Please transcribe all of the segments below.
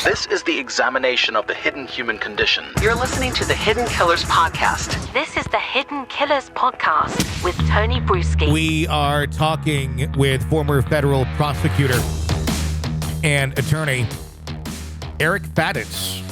This is the examination of the hidden human condition. You're listening to the Hidden Killers Podcast. This is the Hidden Killers Podcast with Tony Bruschi. We are talking with former federal prosecutor and attorney Eric Faddis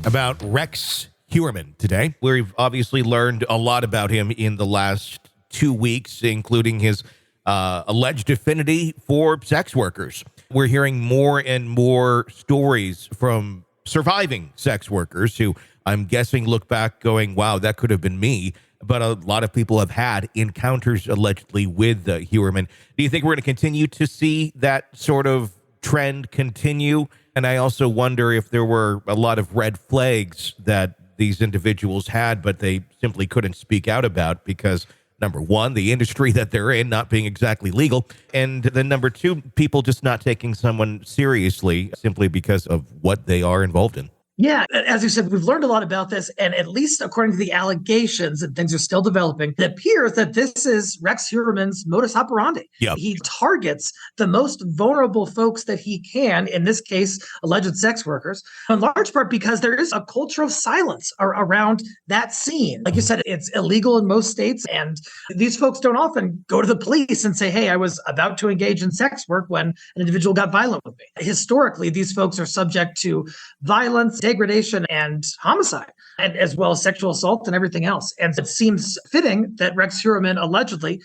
about Rex Heuermann today. We've obviously learned a lot about him in the last 2 weeks, including his alleged affinity for sex workers. We're hearing more and more stories from surviving sex workers who I'm guessing look back going, wow, that could have been me. But a lot of people have had encounters allegedly with Heuermann. Do you think we're going to continue to see that sort of trend continue? And I also wonder if there were a lot of red flags that these individuals had, but they simply couldn't speak out about because, number one, the industry that they're in not being exactly legal, and then number two, people just not taking someone seriously simply because of what they are involved in. Yeah, as you said, we've learned a lot about this, and at least according to the allegations, and things are still developing, it appears that this is Rex Heuermann's modus operandi. Yep. He targets the most vulnerable folks that he can, in this case, alleged sex workers, in large part because there is a culture of silence around that scene. Like you said, it's illegal in most states, and these folks don't often go to the police and say, hey, I was about to engage in sex work when an individual got violent with me. Historically, these folks are subject to violence, degradation, and homicide, and as well as sexual assault and everything else. And it seems fitting that Rex Heuermann allegedly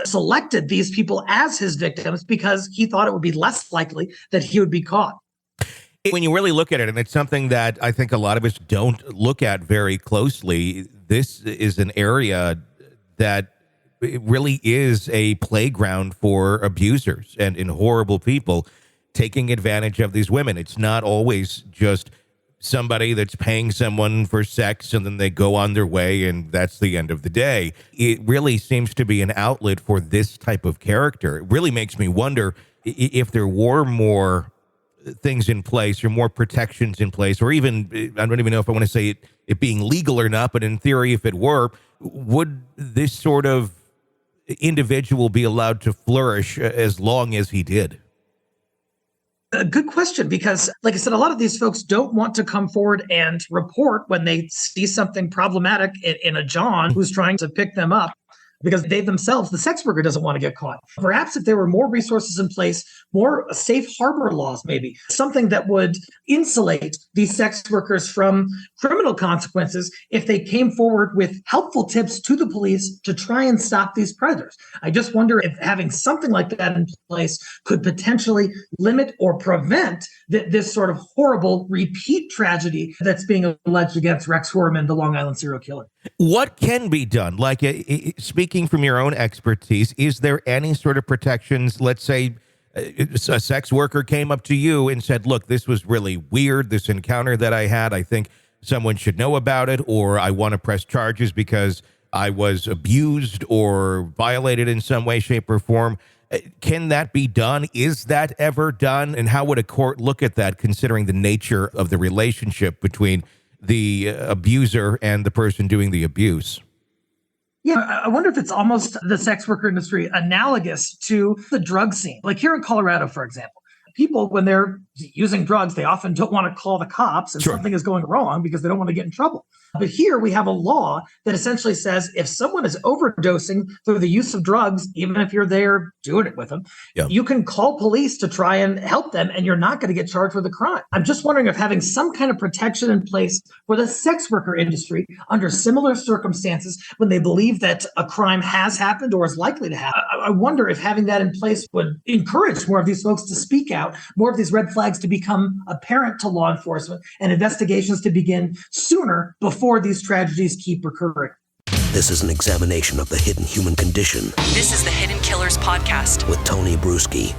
selected these people as his victims because he thought it would be less likely that he would be caught. When you really look at it, and it's something that I think a lot of us don't look at very closely, this is an area that it really is a playground for abusers and horrible people taking advantage of these women. It's not always just somebody that's paying someone for sex and then they go on their way and that's the end of the day. It really seems to be an outlet for this type of character. It really makes me wonder if there were more things in place or more protections in place, or even, I don't even know if I want to say it being legal or not, but in theory, if it were, would this sort of individual be allowed to flourish as long as he did? A good question, because like I said, a lot of these folks don't want to come forward and report when they see something problematic in a John who's trying to pick them up, because they themselves, the sex worker, doesn't want to get caught. Perhaps if there were more resources in place, more safe harbor laws, maybe something that would insulate these sex workers from criminal consequences if they came forward with helpful tips to the police to try and stop these predators. I just wonder if having something like that in place could potentially limit or prevent this sort of horrible repeat tragedy that's being alleged against Rex Heuermann, the Long Island serial killer. What can be done? Like, speaking from your own expertise, is there any sort of protections? Let's say a sex worker came up to you and said, look, this was really weird, this encounter that I had. I think someone should know about it, or I want to press charges because I was abused or violated in some way, shape, or form. Can that be done? Is that ever done? And how would a court look at that, considering the nature of the relationship between the abuser and the person doing the abuse? Yeah, I wonder if it's almost the sex worker industry analogous to the drug scene. Like here in Colorado, for example, people, when they're using drugs, they often don't want to call the cops if something is going wrong because they don't want to get in trouble. But here we have a law that essentially says if someone is overdosing through the use of drugs, even if you're there doing it with them, you can call police to try and help them, and you're not going to get charged with a crime. I'm just wondering if having some kind of protection in place for the sex worker industry under similar circumstances when they believe that a crime has happened or is likely to happen. I wonder if having that in place would encourage more of these folks to speak out, more of these red flags to become apparent to law enforcement, and investigations to begin sooner before these tragedies keep recurring. This is an examination of the hidden human condition. This is the Hidden Killers Podcast with Tony Bruschi.